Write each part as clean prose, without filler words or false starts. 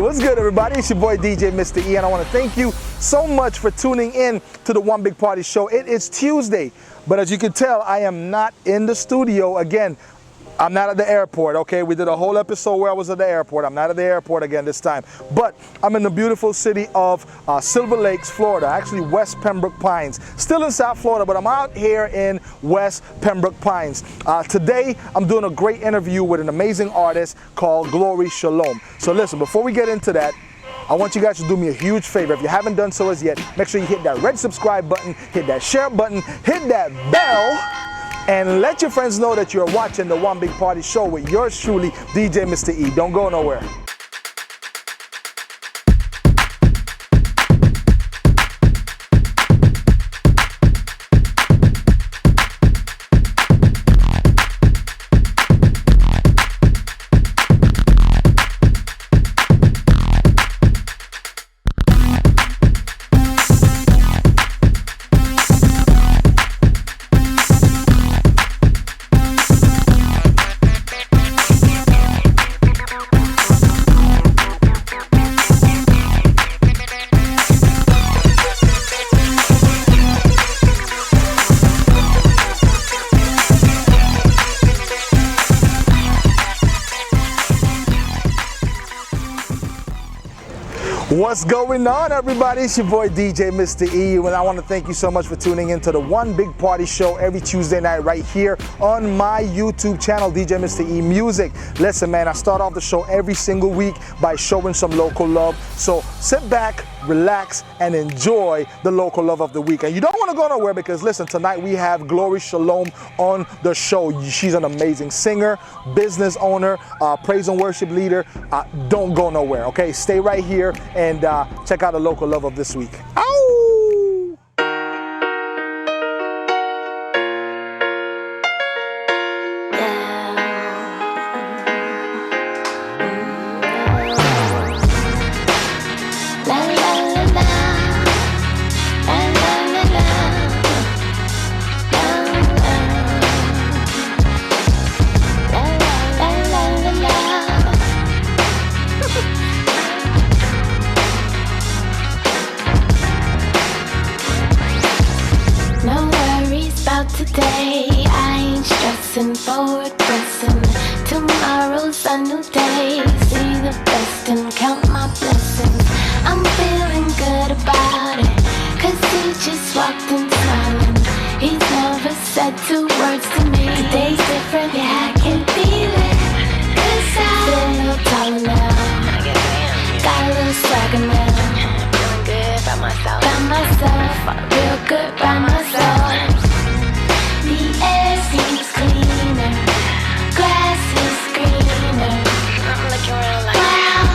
What's good, everybody? It's your boy DJ Mr. E, and I want to thank you so much for tuning in to the One Big Party Show. It is Tuesday, but as you can tell, I am not in the studio again. I'm not at the airport, okay? We did a whole episode where I was at the airport. I'm not at the airport again this time. But I'm in the beautiful city of Silver Lakes, Florida, actually West Pembroke Pines. Still in South Florida, but I'm out here in West Pembroke Pines. Today, I'm doing a great interview with an amazing artist called Glory Shalom. So listen, before we get into that, I want you guys to do me a huge favor. If you haven't done so as yet, make sure you hit that red subscribe button, hit that share button, hit that bell, and let your friends know that you're watching the One Big Party Show with yours truly, DJ Mr. E. Don't go nowhere. What's going on, everybody? It's your boy DJ Mr. E, and I want to thank you so much for tuning in to the One Big Party Show every Tuesday night right here on my YouTube channel, DJ Mr. E Music. Listen, man, I start off the show every single week by showing some local love. So sit back, relax, and enjoy the local love of the week. And you don't want to go nowhere because, listen, tonight we have Glory Shalom on the show. She's an amazing singer, business owner, praise and worship leader. Don't go nowhere, okay? Stay right here and check out the local love of this week. Ow! Today, I ain't stressing, forward pressing. Tomorrow's a new day. See the best and count my blessings. I'm feeling good about it, cause he just walked in smiling. He's never said two words to me. Today's different, yeah, I can feel it. Cause I feel a little taller now, got a little swagger now. Feeling good by myself, real good by myself. The air seems cleaner, grass is greener. I'm looking around like, wow,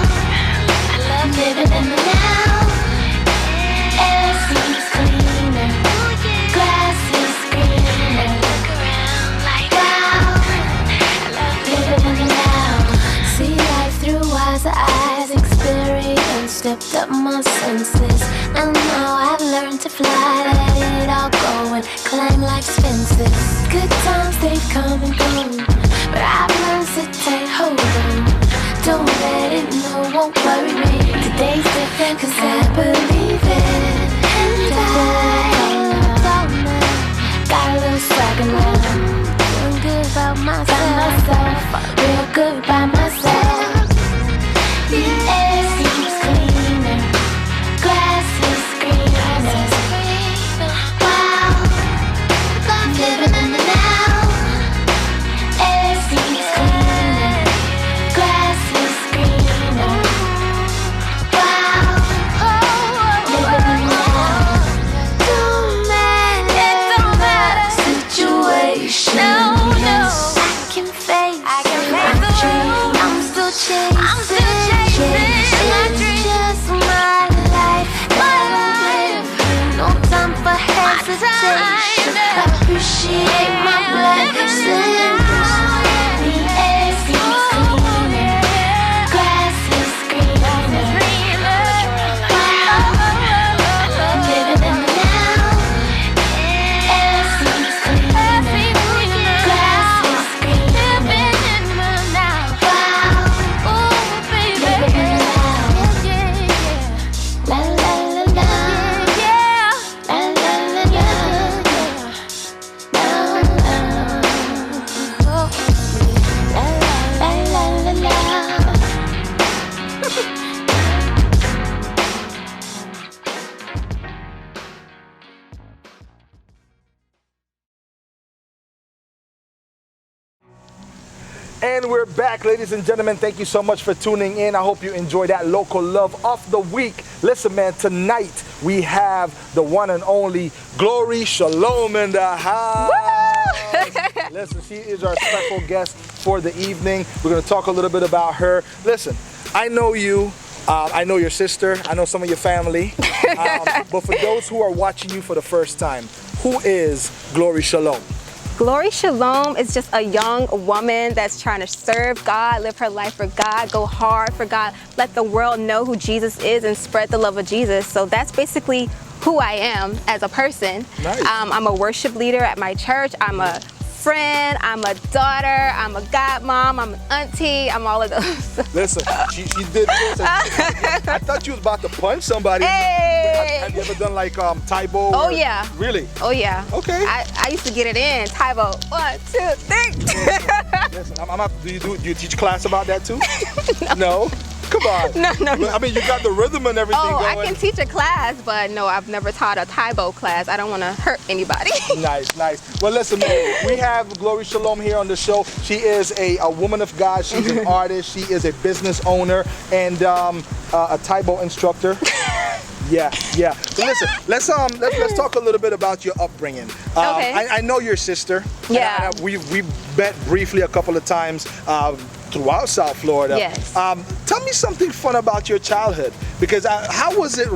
I love living in the now. Air seems cleaner, grass is greener. Look around like, wow, I love living in the now. See life through wiser eyes, experience stepped up my senses, and now I've learned to fly. Let it all go and climb life's fences. Good times, they've come and gone, but I've learned to take hold on. Don't let it know, won't worry me. Today's different, cause I believe it. And I got a little swagger now. Feeling good about myself, real good by myself. The air seems cleaner, grass is greener. Wow, living in the now. Air seems cleaner, grass is greener. Wow, living in the now. Don't matter, situation. And we're back, ladies and gentlemen. Thank you so much for tuning in. I hope you enjoy that local love of the week. Listen, man, tonight we have the one and only Glory Shalom in the house. Listen, she is our special guest for the evening. We're going to talk a little bit about her. Listen, I know you. I know your sister. I know some of your family. But for those who are watching you for the first time, who is Glory Shalom? Glory Shalom is just a young woman that's trying to serve God, live her life for God, go hard for God, let the world know who Jesus is and spread the love of Jesus. So that's basically who I am as a person. Nice. I'm a worship leader at my church. I'm a friend, I'm a daughter, I'm a godmom, I'm an auntie, I'm all of those. Listen, she did this. I thought you was about to punch somebody. Hey! Have you ever done like Taibo? Oh yeah. Really? Oh yeah. Okay. I used to get it in. Taibo. 1, 2, 3. Listen, do you teach class about that too? No? Come on. No. I mean, you got the rhythm and everything Oh, going. I can teach a class, but no, I've never taught a Taibo class. I don't want to hurt anybody. Nice. Well, listen, man, we have Glory Shalom here on the show. She is a woman of God. She's an artist. She is a business owner and a Taibo instructor. Yeah. Listen, let's talk a little bit about your upbringing. Okay. I know your sister. Yeah. And we met briefly a couple of times throughout South Florida. Yes. Tell me something fun about your childhood, because how was it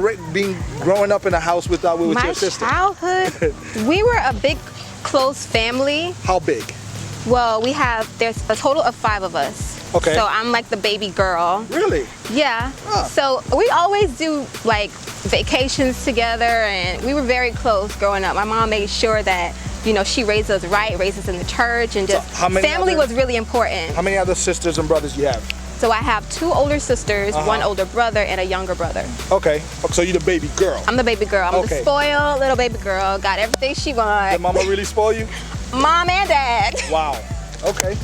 growing up in a house with your sister? My childhood, we were a big, close family. How big? Well, there's a total of 5 of us. Okay. So I'm like the baby girl. Really? Yeah. Huh. So we always do like vacations together, and we were very close growing up. My mom made sure that, you know, she raised us right, raised us in the church, and just family was really important. How many other sisters and brothers do you have? So I have 2 older sisters, 1 older brother, and a younger brother. Okay. So you're the baby girl. I'm the baby girl. I'm Okay. the spoiled little baby girl. Got everything she wants. Did mama really spoil you? Mom and dad. Wow. Okay.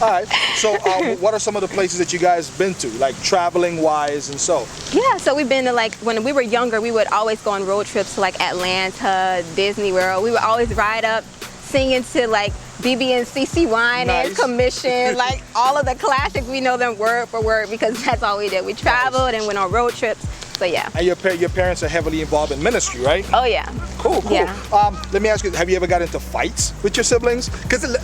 All right. So what are some of the places that you guys been to, like traveling wise and so? Yeah, so we've been to, like, when we were younger, we would always go on road trips to like Atlanta, Disney World. We would always ride up singing to like BB and CC Wine and Nice. Commission, like all of the classics. We know them word for word because that's all we did. We traveled and went on road trips. So yeah. And your parents are heavily involved in ministry, right? Oh yeah. Cool. Yeah. Let me ask you, have you ever got into fights with your siblings?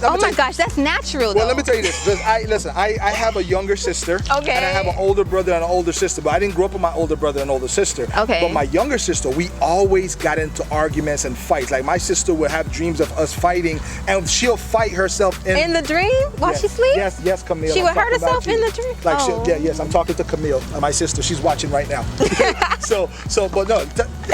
Oh my gosh, that's natural though. Well, let me tell you this. I have a younger sister. Okay. And I have an older brother and an older sister, but I didn't grow up with my older brother and older sister. Okay. But my younger sister, we always got into arguments and fights. Like my sister would have dreams of us fighting, and she'll fight herself in the dream while she sleeps? Yes, Camille. She I'm would hurt talking about herself you. in the dream? Like, Oh. yes, I'm talking to Camille, my sister. She's watching right now. But no,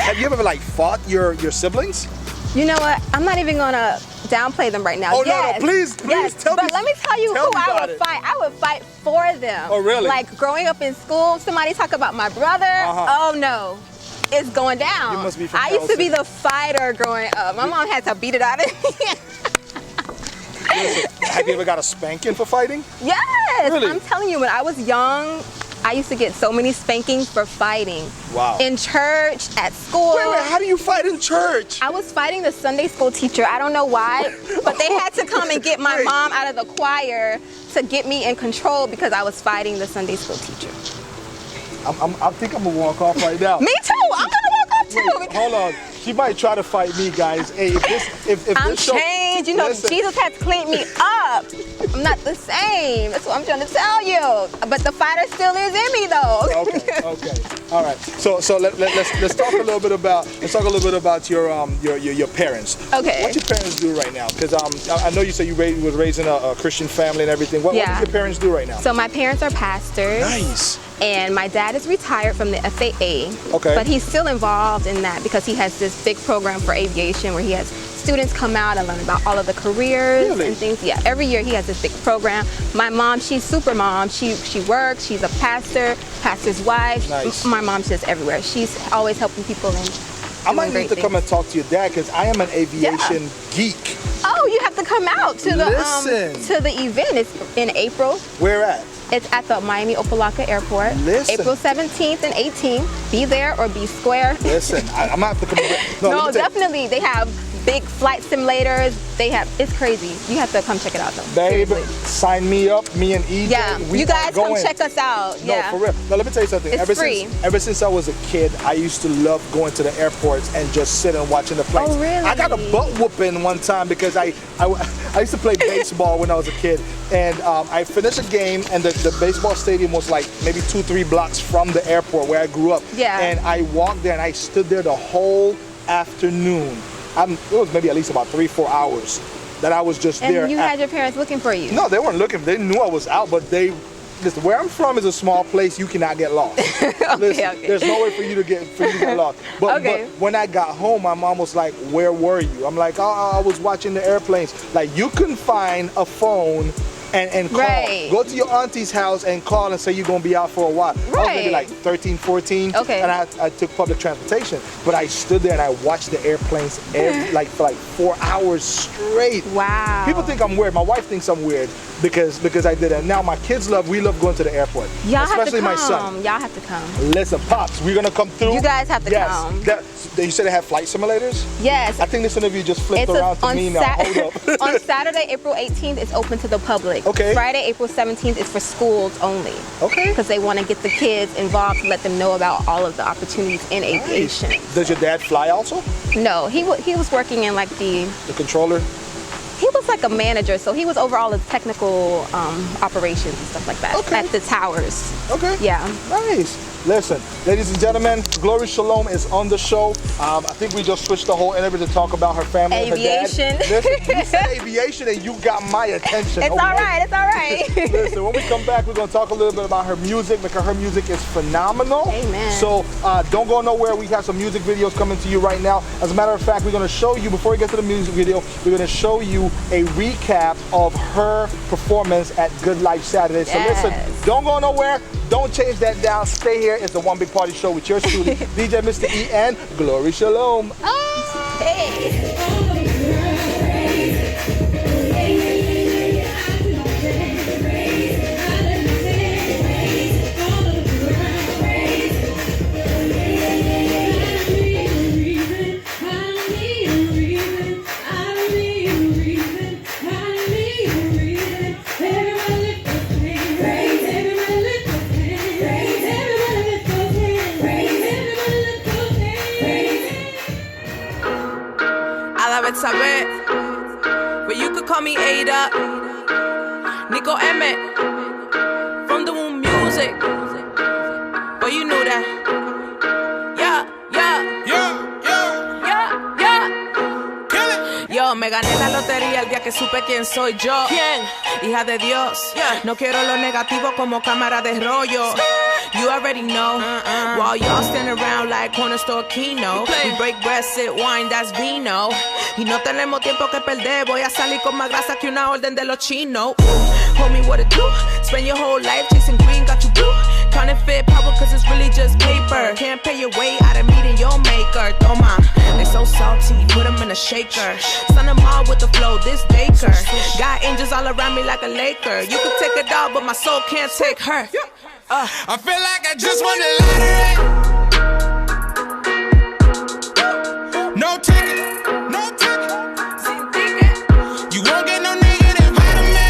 have you ever like fought your siblings? You know what? I'm not even gonna downplay them right now. Oh, yes. no, please, yes. tell me. But let me tell you who I about would it. fight. I would fight for them. Oh, really? Like growing up in school, somebody talk about my brother. Oh no, it's going down. You must be from I used to be Carrollton. the fighter growing up. My mom had to beat it out of me. Listen, have you ever got a spanking for fighting? Yes. Really? I'm telling you, when I was young, I used to get so many spankings for fighting. Wow. In church, at school. Wait, how do you fight in church? I was fighting the Sunday school teacher. I don't know why, but they had to come and get my Wait. mom out of the choir to get me in control because I was fighting the Sunday school teacher. I think I'm gonna walk off right now. Me too. I'm gonna walk off too. Wait, hold on. She might try to fight me, guys. Hey, if I'm this show, changed. You know, listen, Jesus has cleaned me up. I'm not the same. That's what I'm trying to tell you. But the fighter still is in me, though. Okay. All right. So let's talk a little bit about your parents. Okay. What your parents do right now? Because I know you said you was raising a Christian family and everything. What do your parents do right now? So my parents are pastors. Nice. And my dad is retired from the FAA. Okay. But he's still involved in that because he has this big program for aviation where he has students come out and learn about all of the careers Really? and things. Yeah, every year he has this big program. My mom, she's super mom. She works. She's a pastor's wife. Nice. My mom's just everywhere. She's always helping people and I might doing need to great come and things. talk to your dad because I am an aviation geek. Oh, you have to come out to the event. It's in April. Where at? It's at the Miami Opelika Airport. Listen. April 17th and 18th. Be there or be square. Listen, I'm gonna have to come. No, let me tell you. definitely. They have big flight simulators. It's crazy. You have to come check it out though. Babe, Seriously. sign me up, me and EJ. Yeah, we you guys going. come check us out. No, Yeah. for real. Now, let me tell you something. It's free. Ever since I was a kid, I used to love going to the airports and just sitting and watching the planes. Oh, really? I got a butt whooping one time because I used to play baseball when I was a kid. And I finished a game, and the baseball stadium was like maybe 2-3 blocks from the airport where I grew up. Yeah. And I walked there and I stood there the whole afternoon. It was maybe at least about 3-4 hours that I was just there. And you had your parents looking for you. No, they weren't looking. They knew I was out, but listen, where I'm from is a small place. You cannot get lost. Okay. There's no way for you to get lost. But, Okay. but when I got home, my mom was like, "Where were you?" I'm like, "Oh, I was watching the airplanes." Like, you couldn't find a phone and call. Right. Go to your auntie's house and call and say you're gonna be out for a while. I was maybe Right. like 13, 14, Okay. and I took public transportation. But I stood there and I watched the airplanes for like 4 hours straight. Wow. People think I'm weird. My wife thinks I'm weird because I did it. Now my kids we love going to the airport. Y'all Especially have to come. my son. Y'all have to come. Listen, Pops, we're gonna come through. You guys have to come. You said they have flight simulators? Yes. I think this interview just flipped around to me now. Hold up. On Saturday, April 18th, it's open to the public. Okay. Friday, April 17th is for schools only. Okay. Because they want to get the kids involved to let them know about all of the opportunities in aviation. Does your dad fly also? No, he was working in like The controller? he was like a manager, so he was over all the technical operations and stuff like that Okay. at the towers. Okay. Yeah. Nice. Listen, ladies and gentlemen, Glory Shalom is on the show. I think we just switched the whole interview to talk about her family Aviation. and her dad. Listen, you said aviation and you got my attention. It's okay? all right. It's all right. Listen, when we come back, we're going to talk a little bit about her music because her music is phenomenal. Amen. So don't go nowhere. We have some music videos coming to you right now. As a matter of fact, we're going to show you, before we get to the music video, we're going to show you a recap of her performance at Good Life Saturday. So Yes. listen, don't go nowhere. Don't change that down. Stay here. It's the One Big Party Show with your student, DJ Mr. E and Glory Shalom. Hey. Saber, but you could call me Ada, Nico Emmett, from the Womb Music, but you knew that. Yo, me gané la lotería el día que supe quién soy yo. ¿Quién? Hija de Dios. No quiero lo negativo como cámara de rollo. You already know. While y'all stand around like corner store kino. We break bread, sit wine, that's vino. Y no tenemos tiempo que perder. Voy a salir con más grasa que una orden de los chinos. Homie, what to do? Spend your whole life chasing green, got you blue. Counterfeit power cause it's really just paper. Can't pay your way out of meeting your maker. Toma, they so salty, put them in a shaker. Son them all with the flow, this baker. Got angels all around me like a Laker. You can take it all, but my soul can't take her. I feel like I just won the lottery. No ticket, no ticket. You won't get no negative out of me.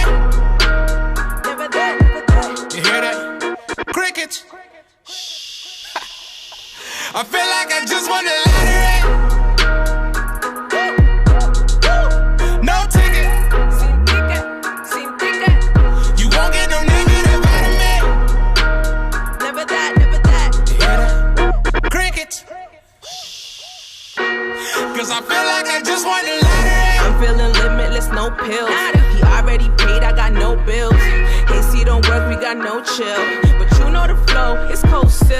Never that, never that. You hear that? Crickets. I feel like I just won the lottery. No ticket. Sin ticket, sin ticket. You won't get no negative out of me. Never that, never that. You hear that? Crickets. Cause I feel like I just won the lottery. I'm feeling limitless, no pills. He already paid, I got no bills. AC don't work, we got no chill. But you know the flow, it's cold still.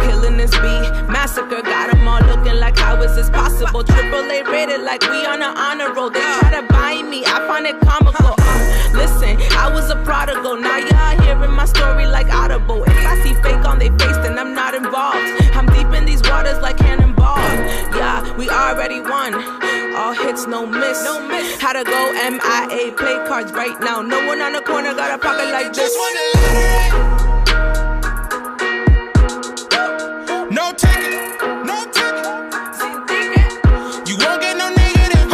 Killing this beat, massacre, got them all looking like how is this possible? AAA rated like we on an honor roll. They try to buy me, I find it comical. Listen, I was a prodigal, now y'all hearing my story like Audible. If I see fake on they face, then I'm not involved. I'm deep in these waters like cannonball. Yeah, we already won. All hits, no miss. How to go MIA, play cards right now. No one on the corner got a pocket like this. Just won the lottery. No ticket, no ticket. Sin ticket. You won't get no negative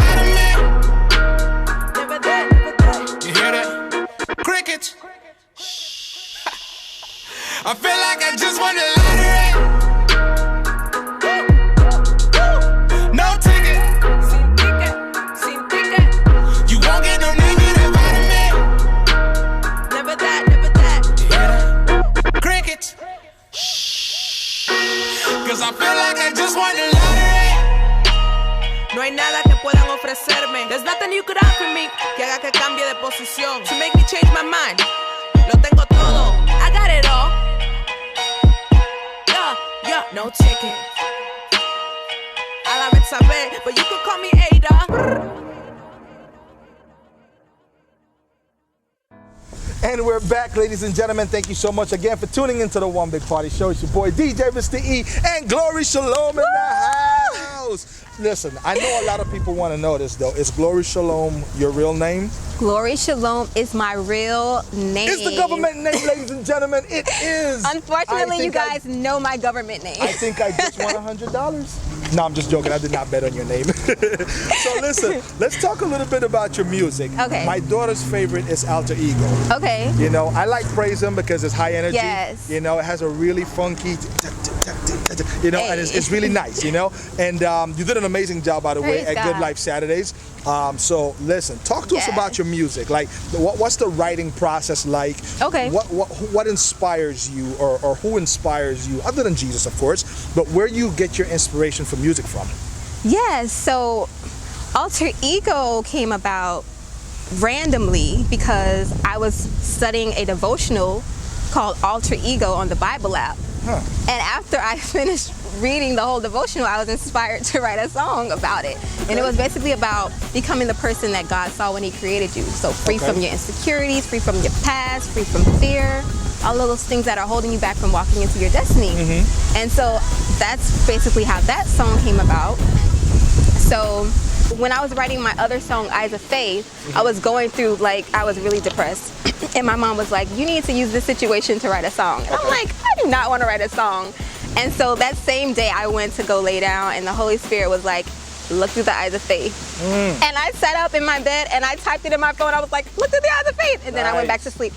just won the lottery. No hay nada que puedan ofrecerme. There's nothing you could offer me que haga que cambie de posición. To make me change my mind. Lo tengo todo. I got it all. Yeah, no ticket. A la vez saber, but you could call me Ada. And we're back, ladies and gentlemen. Thank you so much again for tuning into the One Big Party Show. It's your boy DJ Mr. E and Glory Shalom in the house. Listen, I know a lot of people want to know this though. Is Glory Shalom your real name? Glory Shalom is my real name. It's the government name, ladies and gentlemen. It is. Unfortunately, you guys know my government name. I think I just won $100. No, I'm just joking. I did not bet on your name. So listen, let's talk a little bit about your music. Okay. My daughter's favorite is Alter Ego. Okay. You know, I like Praise Him because it's high energy. Yes. You know, it has a really funky, you know, and it's really nice, you know. And you did an amazing job, by the way, Praise at God. Good Life Saturdays. So listen, talk to us about your music. Like, what's the writing process like? Okay. What inspires you, or who inspires you, other than Jesus, of course, but where you get your inspiration for music from? Yes, so Alter Ego came about randomly because I was studying a devotional called Alter Ego on the Bible app. Huh. And after I finished reading the whole devotional, I was inspired to write a song about it. And it was basically about becoming the person that God saw when He created you. So free from your insecurities, free from your past, free from fear, all of those things that are holding you back from walking into your destiny. And so that's basically how that song came about. So when I was writing my other song, Eyes of Faith, I was going through, like, I was really depressed. And my mom was like, you need to use this situation to write a song. And I'm like, I do not want to write a song. And so that same day I went to go lay down and the Holy Spirit was like, look through the eyes of faith. And I sat up in my bed and I typed it in my phone. I was like, look through the eyes of faith. And then I went back to sleep.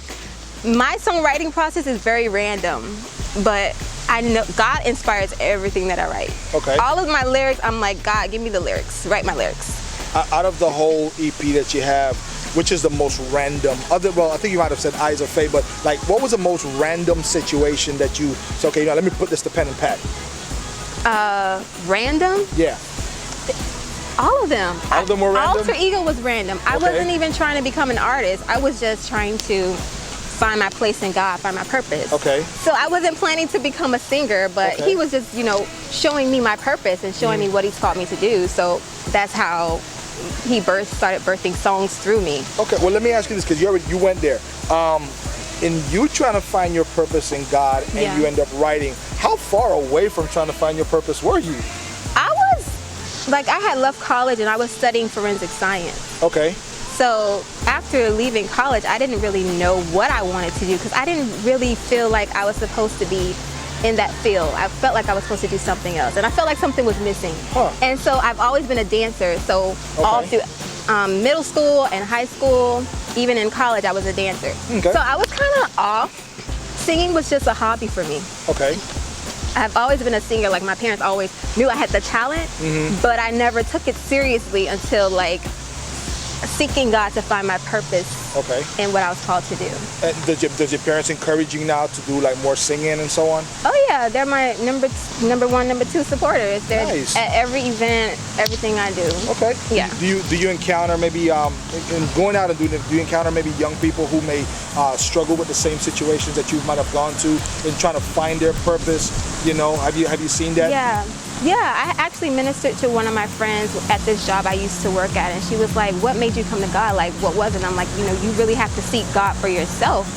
My songwriting process is very random, but I know God inspires everything that I write. Okay. All of my lyrics, I'm like, God, give me the lyrics. Write my lyrics. Out of the whole EP that you have, which is the most random? Well, I think you might have said Eyes of Faith, but like, what was the most random situation that you said, okay, let me put this to pen and pad? Random? Yeah. All of them. All of them were random? Alter Ego was random. I wasn't even trying to become an artist. I was just trying to find my place in God, find my purpose. Okay. So I wasn't planning to become a singer, but He was just, you know, showing me my purpose and showing me what He's taught me to do. So that's how He started birthing songs through me. Okay, well, let me ask you this, because you went there. In you trying to find your purpose in God and you end up writing, how far away from trying to find your purpose were you? I had left college and I was studying forensic science. Okay. So after leaving college, I didn't really know what I wanted to do because I didn't really feel like I was supposed to be in that field. I felt like I was supposed to do something else, and I felt like something was missing. And so I've always been a dancer. So all through middle school and high school, even in college, I was a dancer. So I was kind of off. Singing was just a hobby for me. Okay. I've always been a singer. Like, my parents always knew I had the talent, but I never took it seriously until, like, seeking God to find my purpose in what I was called to do. Does your parents encourage you now to do like more singing and so on? Oh yeah, they're my number one, number two supporters. They're nice. At every event, everything I do. Okay. Yeah. Do you encounter maybe in going out and doing it, do you encounter maybe young people who may struggle with the same situations that you might have gone to in trying to find their purpose? You know, have you seen that? Yeah, I actually ministered to one of my friends at this job I used to work at, and she was like, what made you come to God? Like, what was it? And I'm like, you know, you really have to seek God for yourself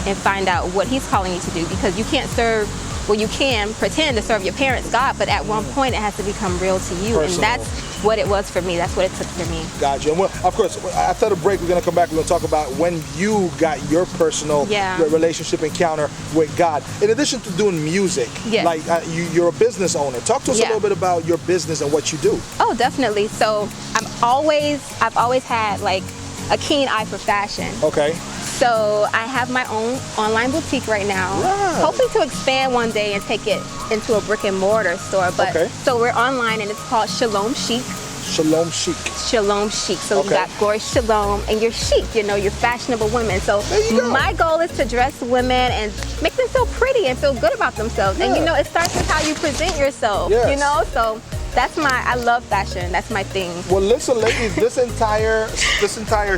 and find out what He's calling you to do, because you can't serve, well, you can pretend to serve your parents' God, but at one point it has to become real to you. Personal. And that's what it was for me. That's what it took for me. Gotcha. And well, of course, after the break, we're going to come back. We're going to talk about when you got your personal relationship encounter with God. In addition to doing music, like you're a business owner. Talk to us a little bit about your business and what you do. Oh, definitely. So I've always had like a keen eye for fashion. Okay. So I have my own online boutique right now, hoping to expand one day and take it into a brick and mortar store. But so we're online, and it's called Shalom Chic. Shalom chic. Shalom chic. So Okay. you got gorgeous shalom and you're chic, you know, you're fashionable women. So There you go. my goal is to dress women and make them feel pretty and feel good about themselves. And you Yeah. know, it starts with how you present yourself, Yes. you know? So that's I love fashion. That's my thing. Well, listen, ladies, this entire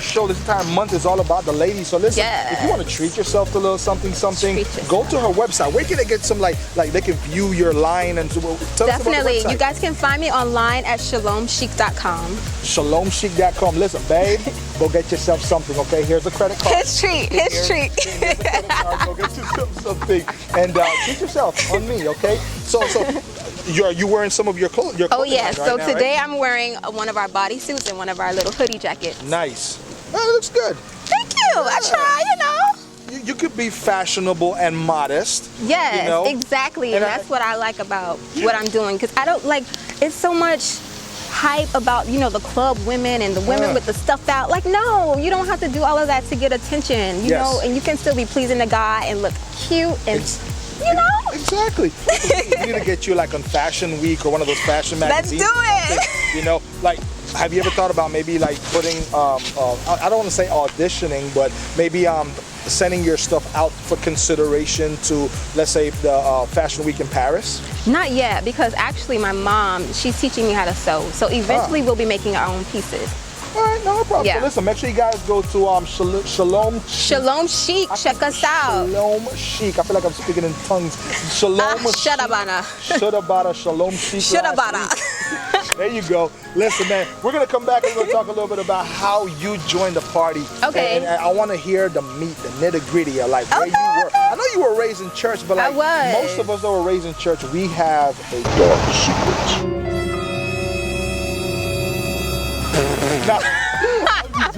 show, this entire month is all about the ladies. So listen, if you want to treat yourself to a little something, Treat yourself. go to her website. Where can they get some like they can view your line and tell us about the Definitely. website. You guys can find me online at shalomchic.com. Shalomchic.com. Listen, babe, go get yourself something, okay? Here's a credit card. His treat, his treat. Here's a credit card. Go get yourself something and treat yourself on me, okay? So you wearing some of your clothes? Oh yes, right so now, today right? I'm wearing one of our bodysuits and one of our little hoodie jackets. Nice. Oh, it looks good. Thank you. I try, you know. You could be fashionable and modest. Yes, you know? exactly. And And that's what I like about what I'm doing, because I don't like, it's so much hype about, you know, the club women and the women with the stuff out. Like, no, you don't have to do all of that to get attention, you Yes. know, and you can still be pleasing to God and look cute and, you know. Exactly. We need to get you like on Fashion Week or one of those fashion Let's magazines. do it. You know, like, have you ever thought about maybe like putting, I don't want to say auditioning, but maybe sending your stuff out for consideration to, let's say, the Fashion Week in Paris? Not yet, because actually my mom, she's teaching me how to sew. So eventually we'll be making our own pieces. All right, no problem. Yeah. So listen, make sure you guys go to Shalom. Shalom Chic, check us out. Shalom Chic. I feel like I'm speaking in tongues. Shalom Chic. Shadabana. Shudabada, Shalom Chic. Shudabada. There you go. Listen, man, we're going to come back and we're going to talk a little bit about how you joined the party. Okay. And I want to hear the meat, the nitty-gritty, like where you were. I know you were raised in church, but like I was. most of us that were raised in church, we have a dark secret. No,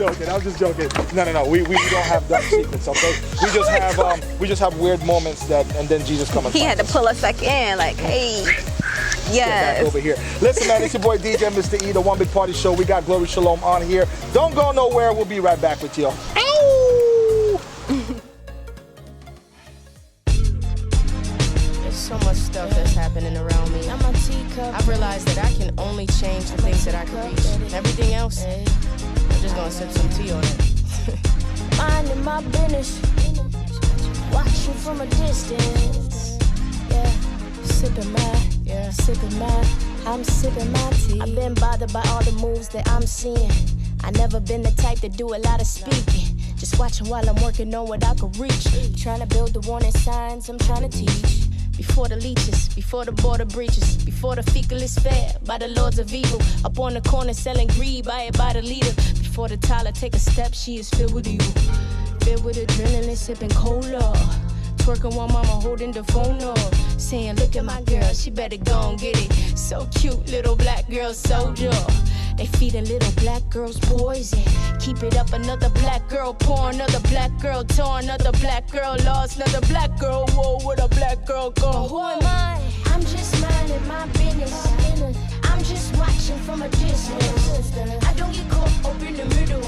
I'm just joking. No. We don't have dark secrets, okay? We just have weird moments and then Jesus come and He find had to us. pull us back in, like, hey, Get back yes. over here. Listen, man, it's your boy DJ Mr. E, the One Big Party Show. We got Glory Shalom on here. Don't go nowhere. We'll be right back with you. Ow! There's so much stuff that's happening around me. I realized that I can only change the things that I can reach. Everything else, I'm just gonna sip some tea on it. Minding my business, watching from a distance. Yeah, I'm sipping my tea. I've been bothered by all the moves that I'm seeing. I never been the type to do a lot of speaking. Just watching while I'm working on what I could reach. Trying to build the warning signs I'm trying to teach. Before the leeches, before the border breaches, before the fecal is fed by the lords of evil. Up on the corner selling greed, buy it by the leader. Before the Tyler take a step, she is filled with evil. Filled with adrenaline, sipping cola. Twerking while mama holding the phone up. Saying, look at my girl, she better go and get it. So cute, little black girl soldier. They feeding little black girls poison. Keep it up, another black girl poor, another black girl torn, another black girl lost, another black girl, whoa, where the black girl go? Who am I? I'm just minding my business. I'm just watching from a distance. I don't get caught up in the middle.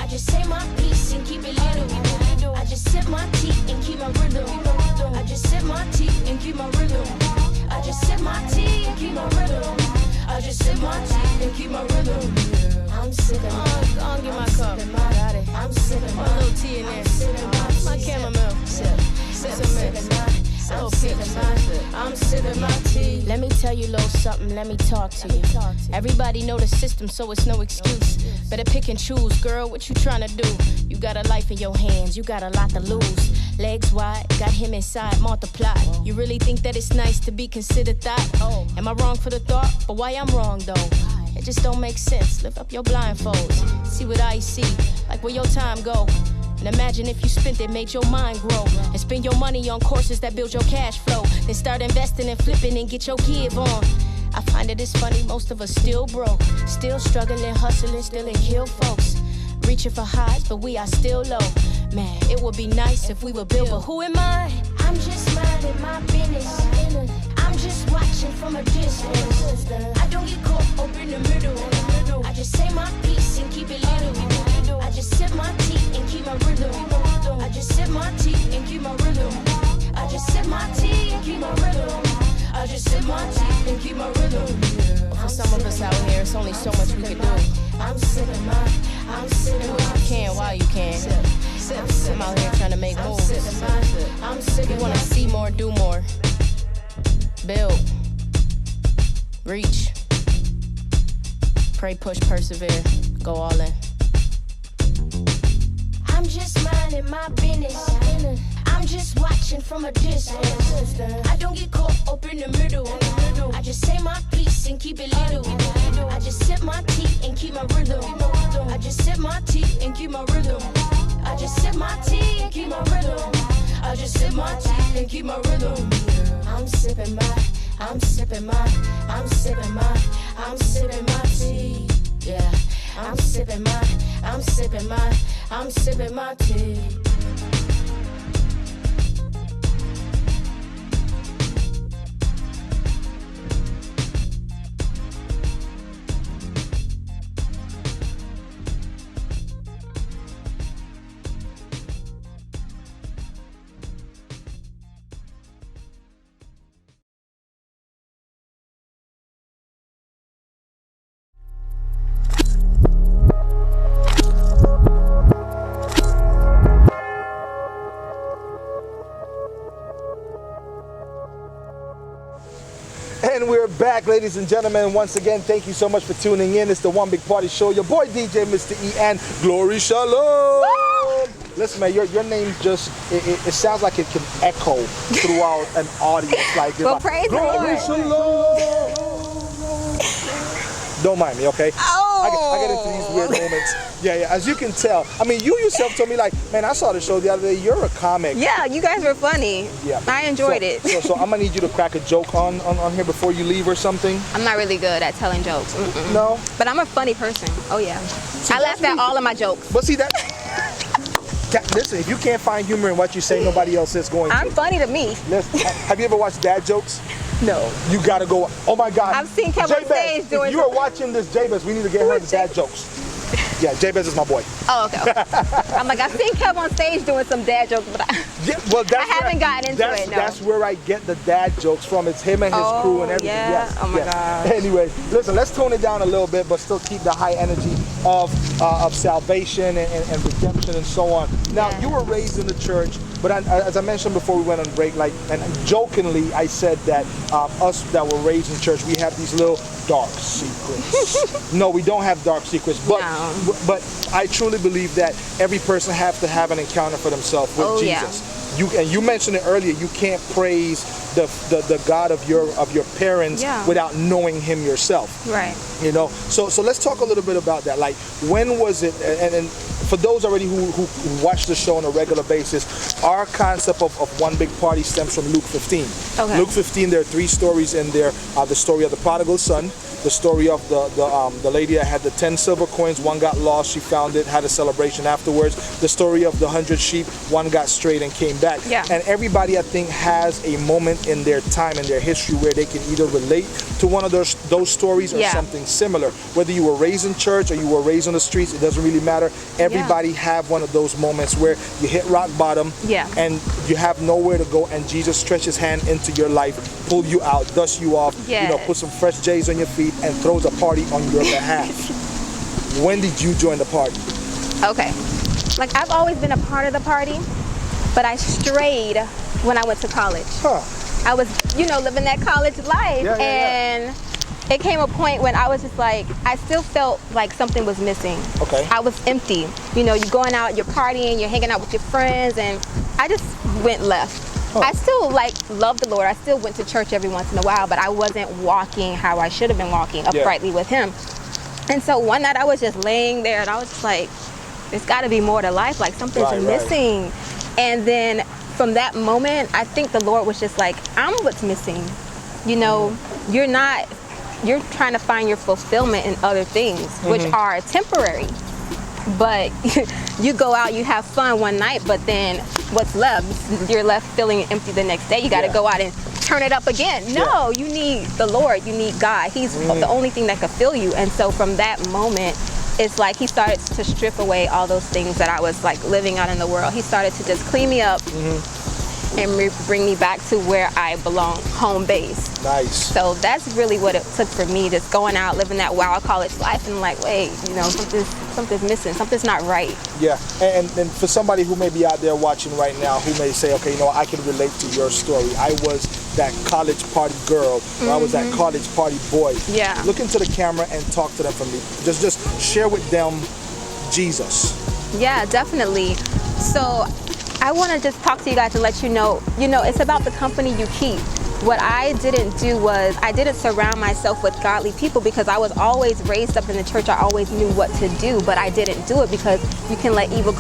I just say my piece and keep it little. I just sip my tea and keep my rhythm. I just sip my tea and keep my rhythm. I just sip my tea and keep my rhythm. I just sip my tea and keep my rhythm. I'm sipping Go on, get my cup. Got it. I'm sipping Put a little tea in there. My chamomile. I'm sipping my tea. Let me tell you a little something, let me talk to you. Everybody know the system, so it's no excuse. Better pick and choose, girl, what you tryna do? You got a life in your hands, you got a lot to lose. Legs wide, got him inside, multiply. You really think that it's nice to be considered thought? Am I wrong for the thought? But why I'm wrong though? It just don't make sense. Lift up your blindfolds, see what I see, like where your time go. And imagine if you spent it, made your mind grow. And spend your money on courses that build your cash flow. Then start investing and flipping and get your give on. I find it is funny, most of us still broke. Still struggling, hustling, still and kill folks. Reaching for highs, but we are still low. Man, it would be nice if we would build, but who am I? I'm just minding my business. I'm just watching from a distance. I don't get caught up in the middle. I just say my piece and keep it little. I just sip my tea and keep my rhythm. I just sip my tea and keep my rhythm. I just sip my tea and keep my rhythm. I just sip my tea and keep my rhythm. I'm some of us out here, it's only so much we can do. I'm sipping my, I'm sipping Do what you can while you can. I'm out here trying to make moves. I'm We sipping want to see more, do more. Build. Reach. Pray, push, persevere. Go all in. I'm just minding my business. I'm just watching from a distance. I don't get caught up in the middle. I just say my piece and keep it little. I just sip my tea and keep my rhythm. I just sip my tea and keep my rhythm. I just sip my tea and keep my rhythm. I just sip my tea and keep my rhythm. I'm sipping my, I'm sipping my, I'm sipping my, I'm sipping my tea. Yeah, I'm sipping my, I'm sipping my, I'm sipping my tea. And we're back, ladies and gentlemen. Once again, thank you so much for tuning in. It's the One Big Party Show. Your boy DJ Mr. E and Glory Shalom. Listen, man, your name just, it sounds like it can echo throughout an audience. Like, Well, praise the Glory Lord. Shalom. Don't mind me, okay? Oh. I get into these weird moments. Yeah, as you can tell. I mean, you yourself told me, like, man, I saw the show the other day. You're a comic. Yeah, you guys were funny. Yeah. I enjoyed it. So I'm gonna need you to crack a joke on here before you leave or something. I'm not really good at telling jokes. No? But I'm a funny person. Oh, yeah. I laughed at all of my jokes. But see that. Listen, if you can't find humor in what you say, nobody else is going to. I'm funny to me. Listen, have you ever watched dad jokes? No. You gotta go. Oh my God. I've seen Kev on stage If doing you are watching this, Jabez, we need to get her the dad jokes. Yeah, Jabez is my boy. Oh, okay. I'm like, I've seen Kev on stage doing some dad jokes, but Yeah, well, that's I haven't gotten into it, no. That's where I get the dad jokes from. It's him and his crew and everything. yeah? Yes, Oh my yes. God. Anyway, listen, let's tone it down a little bit, but still keep the high energy of salvation and redemption and so on. Now, Yeah. you were raised in the church, but as I mentioned before we went on break, like, and jokingly, I said that us that were raised in church, we have these little dark secrets. No, we don't have dark secrets, but No. but I truly believe that every person has to have an encounter for themselves with Oh, yeah. Jesus. You mentioned it earlier. You can't praise the God of your parents Yeah. without knowing Him yourself. right. You know. So let's talk a little bit about that. Like, when was it? And for those already who watch the show on a regular basis, our concept of One Big Party stems from Luke 15. Okay. Luke 15. There are 3 stories in there. The story of the prodigal son. The story of the lady that had the 10 silver coins, one got lost, she found it, had a celebration afterwards. The story of the 100 sheep, one got strayed and came back. Yeah. And everybody, I think, has a moment in their time, in their history, where they can either relate to one of those stories or Yeah. something similar. Whether you were raised in church or you were raised on the streets, it doesn't really matter. Everybody have one of those moments where you hit rock bottom, Yeah. and you have nowhere to go, and Jesus stretches his hand into your life, pull you out, dust you off, Yes. put some fresh J's on your feet, and throws a party on your behalf. When did you join the party? Okay. Like, I've always been a part of the party, but I strayed when I went to college. Huh. I was, living that college life. Yeah, yeah, yeah. And it came a point when I was just like, I still felt like something was missing. Okay. I was empty. You're going out, you're partying, you're hanging out with your friends, and I just went left. I still love the Lord. I still went to church every once in a while, but I wasn't walking how I should have been walking uprightly with Him. And so one night I was just laying there and I was just like, there's got to be more to life. Like, something's missing. And then from that moment, I think the Lord was just like, I'm what's missing. You're trying to find your fulfillment in other things, which are temporary. But you go out, you have fun one night, but then what's left? You're left feeling empty the next day. You got to go out and turn it up again. No, you need the Lord. You need God. He's the only thing that could fill you. And so from that moment, it's like He started to strip away all those things that I was like living out in the world. He started to just clean me up, and bring me back to where I belong, home base. Nice. So that's really what it took for me, just going out, living that wild college life, and like, wait, you know, something's missing, something's not right. Yeah, and for somebody who may be out there watching right now, who may say, okay, you know, I can relate to your story. I was that college party girl, or I was that college party boy. Yeah. Look into the camera and talk to them for me. Just share with them Jesus. Yeah, definitely. So I want to just talk to you guys to let you know, it's about the company you keep. What I didn't do was I didn't surround myself with godly people because I was always raised up in the church. I always knew what to do, but I didn't do it because you can let evil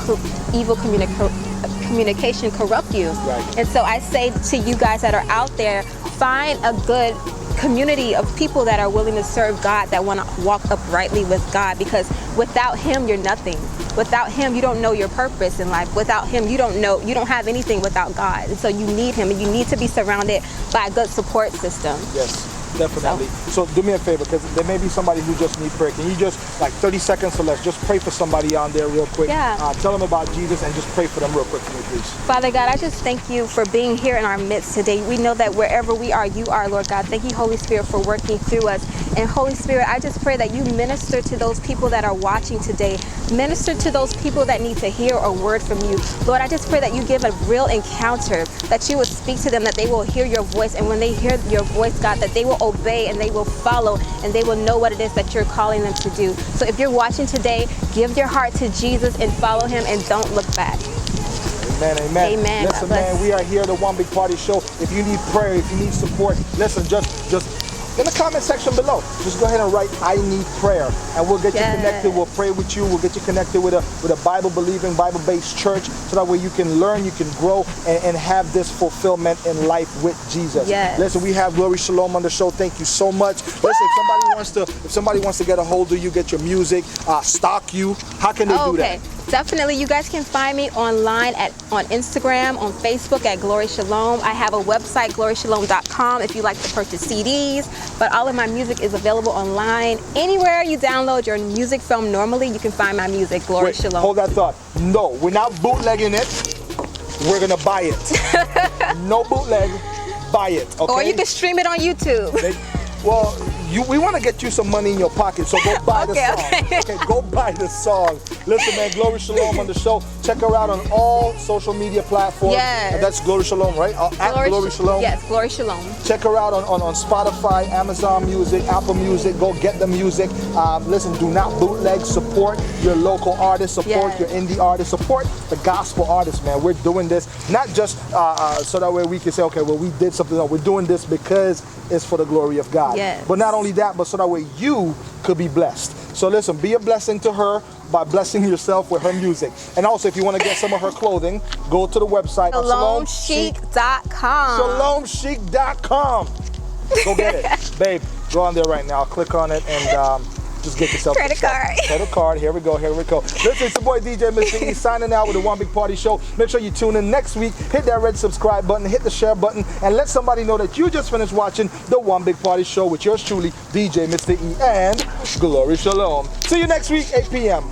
communication corrupt you. Right. And so I say to you guys that are out there, find a good community of people that are willing to serve God, that want to walk uprightly with God, because without Him, you're nothing. Without Him, you don't know your purpose in life. Without Him, you don't have anything without God. And so you need Him, and you need to be surrounded by a good support system. Yes. Definitely. So do me a favor, because there may be somebody who just needs prayer. Can you just, like 30 seconds or less, just pray for somebody on there real quick? Yeah. Tell them about Jesus and just pray for them real quick for me, please. Father God, I just thank you for being here in our midst today. We know that wherever we are, you are, Lord God. Thank you, Holy Spirit, for working through us. And Holy Spirit, I just pray that you minister to those people that are watching today. Minister to those people that need to hear a word from you. Lord, I just pray that you give a real encounter, that you would speak to them, that they will hear your voice. And when they hear your voice, God, that they will obey and they will follow and they will know what it is that you're calling them to do. So if you're watching today, give your heart to Jesus and follow Him and don't look back. Amen, amen. Amen. Listen, man, we are here at the One Big Party Show. If you need prayer, if you need support, listen, just in the comment section below, just go ahead and write, I need prayer. And we'll get you connected. We'll pray with you. We'll get you connected with a Bible-believing, Bible-based church, so that way you can learn, you can grow, and have this fulfillment in life with Jesus. Yes. Listen, we have Glory Shalom on the show. Thank you so much. Listen, if somebody wants to get a hold of you, get your music, stalk you, how can they do that? Definitely. You guys can find me online on Instagram, on Facebook at Glory Shalom. I have a website, gloryshalom.com, if you like to purchase CDs. But all of my music is available online. Anywhere you download your music from normally, you can find my music, Glory Shalom. Hold that thought. No, we're not bootlegging it. We're going to buy it. No bootleg. Buy it. Okay? Or you can stream it on YouTube. We want to get you some money in your pocket, so go buy the song. Okay, go buy the song. Listen, man, Glory Shalom on the show. Check her out on all social media platforms. Yes. And that's Glory Shalom, right? At Glory Shalom. Yes, Glory Shalom. Check her out on Spotify, Amazon Music, Apple Music. Go get the music. Listen, do not bootleg. Support your local artists. Support your indie artists. Support the gospel artists, man. We're doing this not just so that way we can say, okay, well, we did something. No, we're doing this because it's for the glory of God. Yes. But not only that, but so that way you could be blessed. So listen, be a blessing to her by blessing yourself with her music. And also, if you want to get some of her clothing, go to the website ShalomChic.com. ShalomChic.com. Go get it. Babe, go on there right now. Click on it and just get yourself credit card. Credit card. Here we go. Listen, it's your boy DJ Mr. E signing out with the One Big Party Show. Make sure you tune in next week. Hit that red subscribe button, hit the share button, and let somebody know that you just finished watching the One Big Party Show with yours truly, DJ Mr. E, and Glory Shalom. See you next week, 8 p.m.